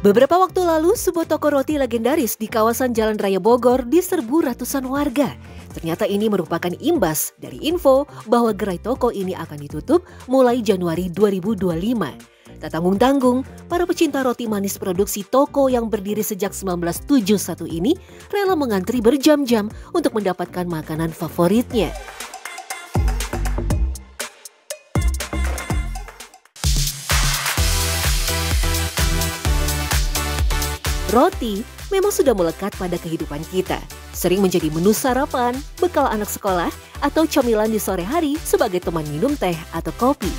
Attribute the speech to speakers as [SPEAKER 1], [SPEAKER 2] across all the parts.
[SPEAKER 1] Beberapa waktu lalu, sebuah toko roti legendaris di kawasan Jalan Raya Bogor diserbu ratusan warga. Ternyata ini merupakan imbas dari info bahwa gerai toko ini akan ditutup mulai Januari 2025. Tak tanggung-tanggung, para pecinta roti manis produksi toko yang berdiri sejak 1971 ini rela mengantri berjam-jam untuk mendapatkan makanan favoritnya. Roti memang sudah melekat pada kehidupan kita, sering menjadi menu sarapan, bekal anak sekolah, atau camilan di sore hari sebagai teman minum teh atau kopi.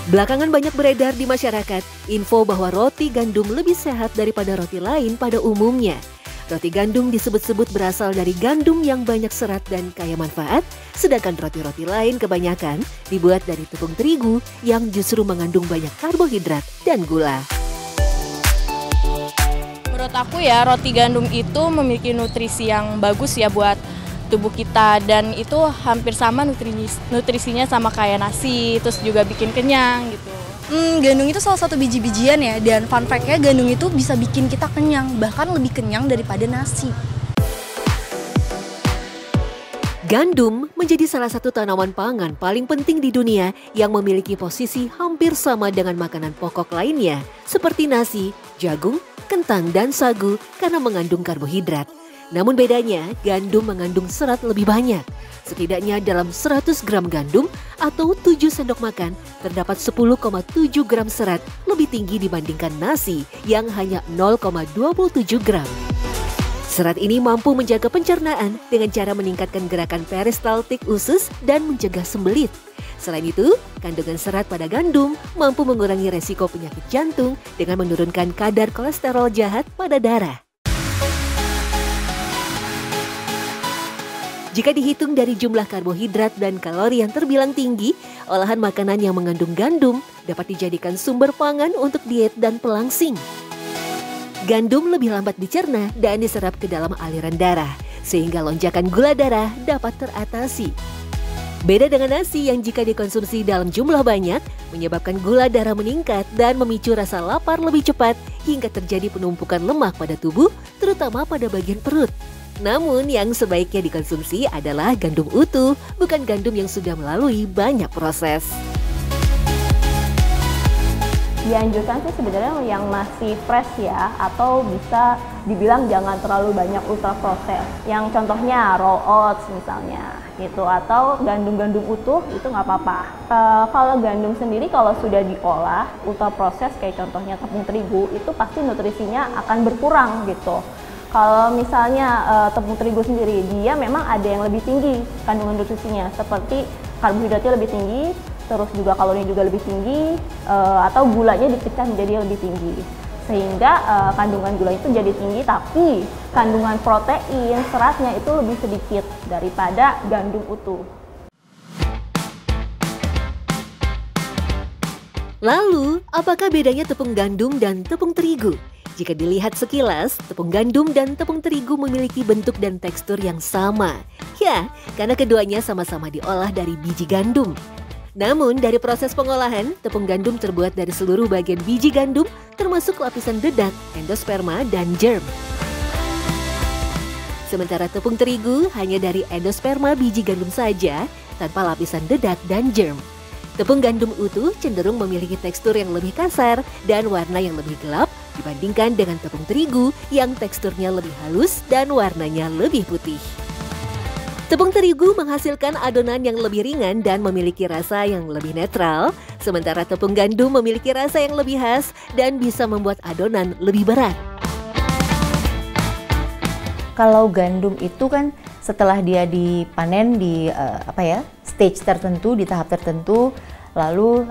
[SPEAKER 1] Belakangan banyak beredar di masyarakat info bahwa roti gandum lebih sehat daripada roti lain pada umumnya. Roti gandum disebut-sebut berasal dari gandum yang banyak serat dan kaya manfaat, sedangkan roti-roti lain kebanyakan dibuat dari tepung terigu yang justru mengandung banyak karbohidrat dan gula.
[SPEAKER 2] Menurut aku ya, roti gandum itu memiliki nutrisi yang bagus ya buat tubuh kita, dan itu hampir sama nutrisinya sama kayak nasi, terus juga bikin kenyang gitu.
[SPEAKER 3] Gandum itu salah satu biji-bijian ya, dan fun fact-nya gandum itu bisa bikin kita kenyang, bahkan lebih kenyang daripada nasi.
[SPEAKER 1] Gandum menjadi salah satu tanaman pangan paling penting di dunia yang memiliki posisi hampir sama dengan makanan pokok lainnya seperti nasi, jagung, kentang, dan sagu karena mengandung karbohidrat. Namun bedanya, gandum mengandung serat lebih banyak. Setidaknya dalam 100 gram gandum atau 7 sendok makan, terdapat 10,7 gram serat, lebih tinggi dibandingkan nasi yang hanya 0,27 gram. Serat ini mampu menjaga pencernaan dengan cara meningkatkan gerakan peristaltik usus dan mencegah sembelit. Selain itu, kandungan serat pada gandum mampu mengurangi resiko penyakit jantung dengan menurunkan kadar kolesterol jahat pada darah. Jika dihitung dari jumlah karbohidrat dan kalori yang terbilang tinggi, olahan makanan yang mengandung gandum dapat dijadikan sumber pangan untuk diet dan pelangsing. Gandum lebih lambat dicerna dan diserap ke dalam aliran darah, sehingga lonjakan gula darah dapat teratasi. Beda dengan nasi yang jika dikonsumsi dalam jumlah banyak, menyebabkan gula darah meningkat dan memicu rasa lapar lebih cepat hingga terjadi penumpukan lemak pada tubuh, terutama pada bagian perut. Namun yang sebaiknya dikonsumsi adalah gandum utuh, bukan gandum yang sudah melalui banyak proses.
[SPEAKER 4] Dianjurkan sih sebenarnya yang masih fresh ya, atau bisa dibilang jangan terlalu banyak ultra proses. Yang contohnya roll oats misalnya gitu, atau gandum-gandum utuh itu nggak apa-apa. Kalau gandum sendiri kalau sudah diolah ultra proses kayak contohnya tepung terigu, itu pasti nutrisinya akan berkurang gitu. Kalau misalnya tepung terigu sendiri, dia memang ada yang lebih tinggi kandungan nutrisinya, seperti karbohidratnya lebih tinggi, terus juga kalorinya juga lebih tinggi, atau gulanya dipecah menjadi lebih tinggi. Sehingga kandungan gula itu jadi tinggi, tapi kandungan protein, seratnya itu lebih sedikit daripada gandum utuh.
[SPEAKER 1] Lalu, apakah bedanya tepung gandum dan tepung terigu? Jika dilihat sekilas, tepung gandum dan tepung terigu memiliki bentuk dan tekstur yang sama. Ya, karena keduanya sama-sama diolah dari biji gandum. Namun, dari proses pengolahan, tepung gandum terbuat dari seluruh bagian biji gandum, termasuk lapisan dedak, endosperma, dan germ. Sementara tepung terigu hanya dari endosperma biji gandum saja, tanpa lapisan dedak dan germ. Tepung gandum utuh cenderung memiliki tekstur yang lebih kasar dan warna yang lebih gelap dibandingkan dengan tepung terigu yang teksturnya lebih halus dan warnanya lebih putih. Tepung terigu menghasilkan adonan yang lebih ringan dan memiliki rasa yang lebih netral, sementara tepung gandum memiliki rasa yang lebih khas dan bisa membuat adonan lebih berat.
[SPEAKER 5] Kalau gandum itu kan setelah dia dipanen di stage tertentu, di tahap tertentu, lalu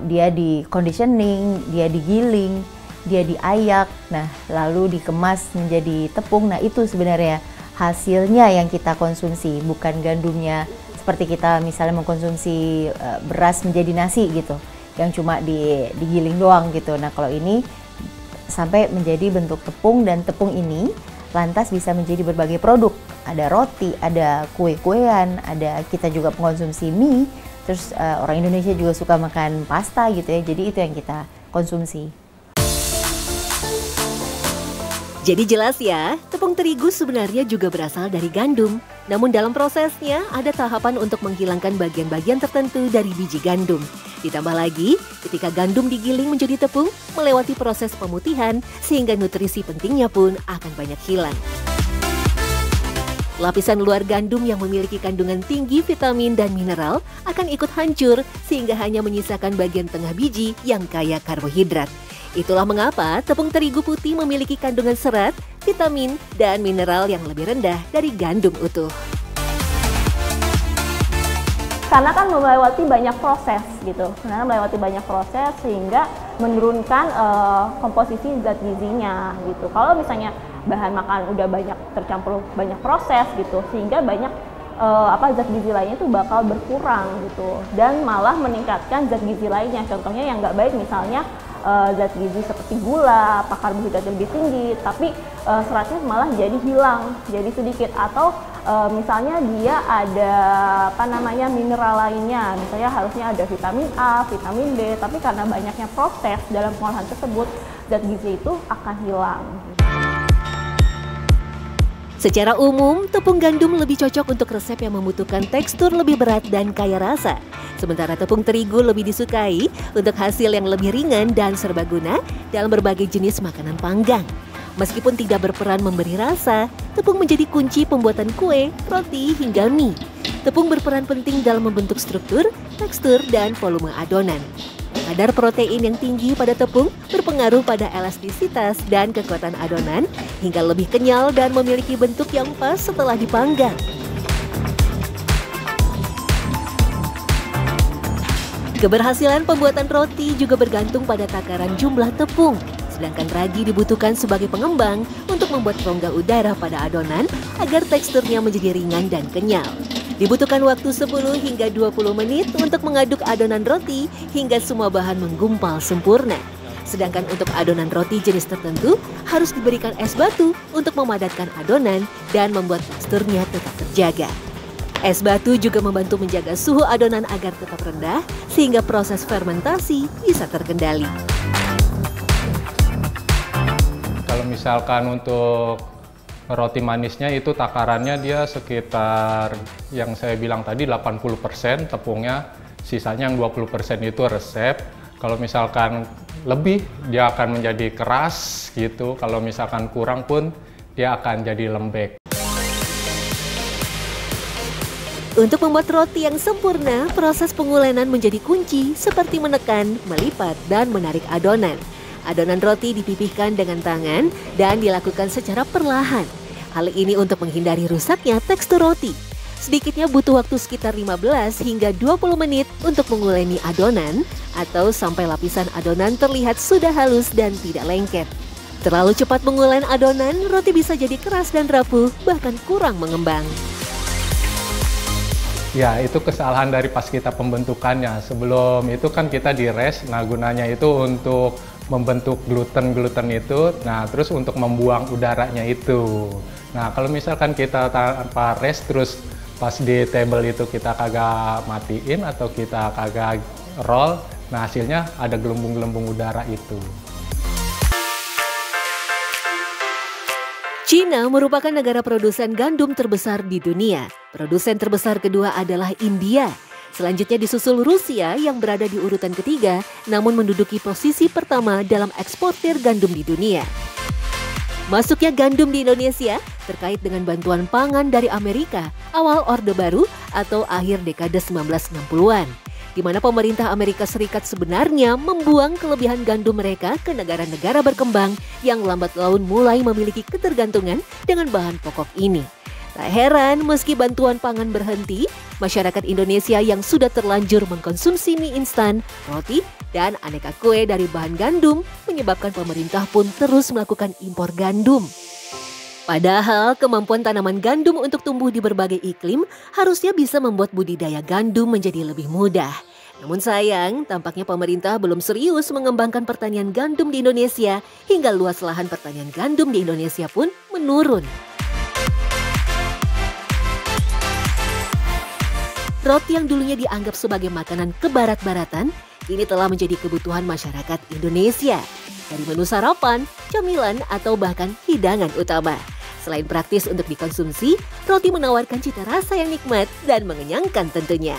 [SPEAKER 5] dia di conditioning, dia digiling, dia diayak, nah lalu dikemas menjadi tepung. Nah itu sebenarnya hasilnya yang kita konsumsi, bukan gandumnya seperti kita misalnya mengkonsumsi beras menjadi nasi gitu, yang cuma digiling doang gitu. Nah kalau ini sampai menjadi bentuk tepung, dan tepung ini lantas bisa menjadi berbagai produk. Ada roti, ada kue-kuean, ada kita juga mengkonsumsi mie, terus orang Indonesia juga suka makan pasta gitu ya, jadi itu yang kita konsumsi.
[SPEAKER 1] Jadi jelas ya, tepung terigu sebenarnya juga berasal dari gandum. Namun dalam prosesnya ada tahapan untuk menghilangkan bagian-bagian tertentu dari biji gandum. Ditambah lagi, ketika gandum digiling menjadi tepung, melewati proses pemutihan sehingga nutrisi pentingnya pun akan banyak hilang. Lapisan luar gandum yang memiliki kandungan tinggi vitamin dan mineral akan ikut hancur sehingga hanya menyisakan bagian tengah biji yang kaya karbohidrat. Itulah mengapa tepung terigu putih memiliki kandungan serat, vitamin, dan mineral yang lebih rendah dari gandum utuh.
[SPEAKER 4] Karena kan melewati banyak proses gitu, sehingga menurunkan komposisi zat gizinya gitu. Kalau misalnya bahan makan udah banyak tercampur banyak proses gitu, sehingga banyak zat gizi lainnya itu bakal berkurang gitu, dan malah meningkatkan zat gizi lainnya. Contohnya yang nggak baik misalnya zat gizi seperti gula, karbohidrat lebih tinggi, tapi seratnya malah jadi hilang, jadi sedikit. Atau misalnya dia ada mineral lainnya, misalnya harusnya ada vitamin A, vitamin D, tapi karena banyaknya proses dalam pengolahan tersebut, zat gizi itu akan hilang.
[SPEAKER 1] Secara umum, tepung gandum lebih cocok untuk resep yang membutuhkan tekstur lebih berat dan kaya rasa. Sementara tepung terigu lebih disukai untuk hasil yang lebih ringan dan serbaguna dalam berbagai jenis makanan panggang. Meskipun tidak berperan memberi rasa, tepung menjadi kunci pembuatan kue, roti, hingga mie. Tepung berperan penting dalam membentuk struktur, tekstur, dan volume adonan. Kadar protein yang tinggi pada tepung berpengaruh pada elastisitas dan kekuatan adonan hingga lebih kenyal dan memiliki bentuk yang pas setelah dipanggang. Keberhasilan pembuatan roti juga bergantung pada takaran jumlah tepung. Sedangkan ragi dibutuhkan sebagai pengembang untuk membuat rongga udara pada adonan agar teksturnya menjadi ringan dan kenyal. Dibutuhkan waktu 10 hingga 20 menit untuk mengaduk adonan roti hingga semua bahan menggumpal sempurna. Sedangkan untuk adonan roti jenis tertentu harus diberikan es batu untuk memadatkan adonan dan membuat teksturnya tetap terjaga. Es batu juga membantu menjaga suhu adonan agar tetap rendah sehingga proses fermentasi bisa terkendali.
[SPEAKER 6] Kalau misalkan untuk roti manisnya itu takarannya dia sekitar yang saya bilang tadi 80% tepungnya, sisanya yang 20% itu resep. Kalau misalkan lebih dia akan menjadi keras gitu, kalau misalkan kurang pun dia akan jadi lembek.
[SPEAKER 1] Untuk membuat roti yang sempurna, proses pengulenan menjadi kunci seperti menekan, melipat, dan menarik adonan. Adonan roti dipipihkan dengan tangan dan dilakukan secara perlahan. Hal ini untuk menghindari rusaknya tekstur roti. Sedikitnya butuh waktu sekitar 15 hingga 20 menit untuk menguleni adonan atau sampai lapisan adonan terlihat sudah halus dan tidak lengket. Terlalu cepat mengulen adonan, roti bisa jadi keras dan rapuh, bahkan kurang mengembang.
[SPEAKER 6] Ya, itu kesalahan dari pas kita pembentukannya. Sebelum itu kan kita di-rest, nah gunanya itu untuk membentuk gluten itu, nah terus untuk membuang udaranya itu. Nah kalau misalkan kita tanpa rest terus pas di table itu kita kagak matiin atau kita kagak roll, nah hasilnya ada gelembung-gelembung udara itu.
[SPEAKER 1] Cina merupakan negara produsen gandum terbesar di dunia. Produsen terbesar kedua adalah India. Selanjutnya disusul Rusia yang berada di urutan ketiga, namun menduduki posisi pertama dalam eksportir gandum di dunia. Masuknya gandum di Indonesia terkait dengan bantuan pangan dari Amerika awal Orde Baru atau akhir dekade 1960-an, di mana pemerintah Amerika Serikat sebenarnya membuang kelebihan gandum mereka ke negara-negara berkembang yang lambat laun mulai memiliki ketergantungan dengan bahan pokok ini. Tak heran meski bantuan pangan berhenti, masyarakat Indonesia yang sudah terlanjur mengkonsumsi mie instan, roti, dan aneka kue dari bahan gandum menyebabkan pemerintah pun terus melakukan impor gandum. Padahal kemampuan tanaman gandum untuk tumbuh di berbagai iklim harusnya bisa membuat budidaya gandum menjadi lebih mudah. Namun sayang, tampaknya pemerintah belum serius mengembangkan pertanian gandum di Indonesia hingga luas lahan pertanian gandum di Indonesia pun menurun. Roti yang dulunya dianggap sebagai makanan kebarat-baratan, kini telah menjadi kebutuhan masyarakat Indonesia. dari menu sarapan, camilan, atau bahkan hidangan utama. Selain praktis untuk dikonsumsi, roti menawarkan cita rasa yang nikmat dan mengenyangkan tentunya.